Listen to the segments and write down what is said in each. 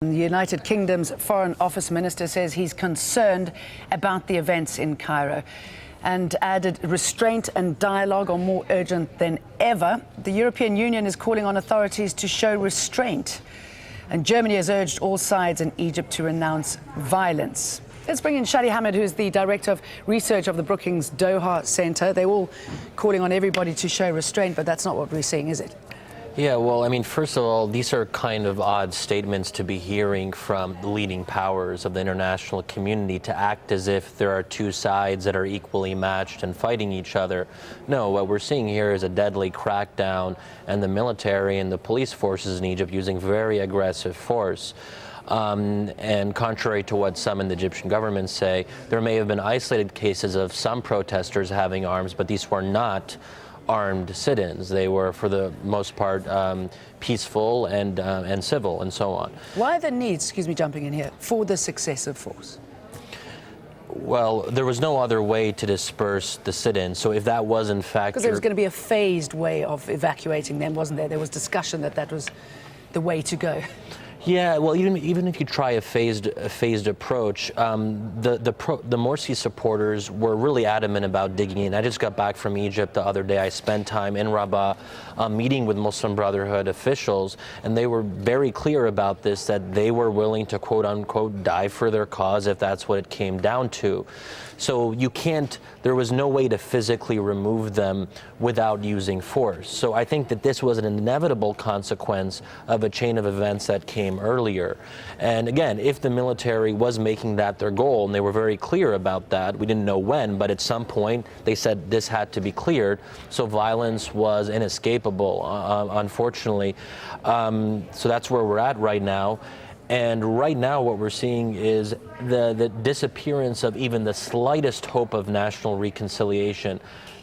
The United Kingdom's Foreign Office Minister says he's concerned about the events in Cairo and added restraint and dialogue are more urgent than ever. The European Union is calling on authorities to show restraint. And Germany has urged all sides in Egypt to renounce violence. Let's bring in Shadi Hamid, who's the Director of Research of the Brookings Doha Center. They're all calling on everybody to show restraint, but that's not what we're seeing, is it? Yeah, well, I mean, first of all, these are kind of odd statements to be hearing from the leading powers of the international community to act as if there are two sides that are equally matched and fighting each other. No, what we're seeing here is a deadly crackdown, and the military and the police forces in Egypt using very aggressive force. And contrary to what some in the Egyptian government say, there may have been isolated cases of some protesters having arms, but these were not armed sit-ins. They were, for the most part, peaceful and civil and so on. Why the need, excuse me jumping in here, for this excessive force? Well, there was no other way to disperse the sit-ins. So if that was in fact... Because there was going to be a phased way of evacuating them, wasn't there? There was discussion that that was the way to go. Yeah, well, even if you try a phased approach, the Morsi supporters were really adamant about digging in. I just got back from Egypt the other day. I spent time in Rabat meeting with Muslim Brotherhood officials, and they were very clear about this, that they were willing to quote-unquote die for their cause if that's what it came down to. So you can't, there was no way to physically remove them without using force. So I think that this was an inevitable consequence of a chain of events that came earlier. And again, if the military was making that their goal, and they were very clear about that, we didn't know when, but at some point they said this had to be cleared. So violence was inescapable, unfortunately. So that's where we're at right now. And right now what we're seeing is the disappearance of even the slightest hope of national reconciliation.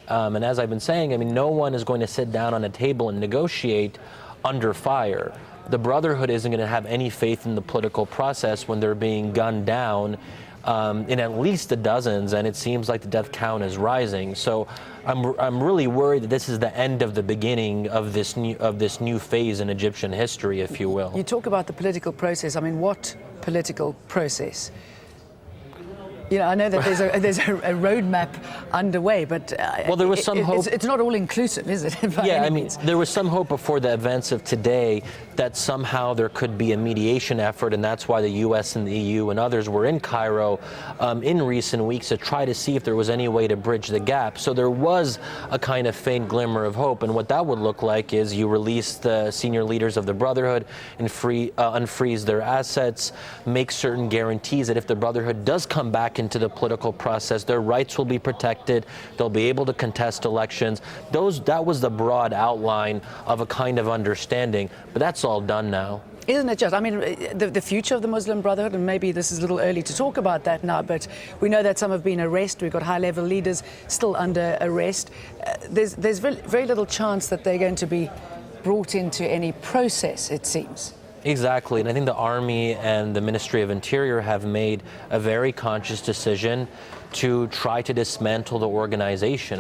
And as I've been saying, I mean, no one is going to sit down on a table and negotiate under fire. The Brotherhood isn't going to have any faith in the political process when they're being gunned down in at least the dozens, and it seems like the death count is rising. So I'm really worried that this is the end of the beginning of this new phase in Egyptian history, if you will. You talk about the political process. I mean, what political process? You know, I know that there's a roadmap underway, but well, there was some hope. It's not all inclusive, is it? Yeah, I mean, there was some hope before the events of today that somehow there could be a mediation effort, and that's why the U.S. and the EU and others were in Cairo in recent weeks to try to see if there was any way to bridge the gap. So there was a kind of faint glimmer of hope, and what that would look like is you release the senior leaders of the Brotherhood and unfreeze their assets, make certain guarantees that if the Brotherhood does come back into the political process, their rights will be protected, they'll be able to contest elections. That was the broad outline of a kind of understanding, but that's all done now. Isn't it just, I mean, the future of the Muslim Brotherhood, and maybe this is a little early to talk about that now, but we know that some have been arrested. We've got high-level leaders still under arrest. There's very little chance that they're going to be brought into any process, it seems. Exactly, and I think the Army and the Ministry of Interior have made a very conscious decision to try to dismantle the organization.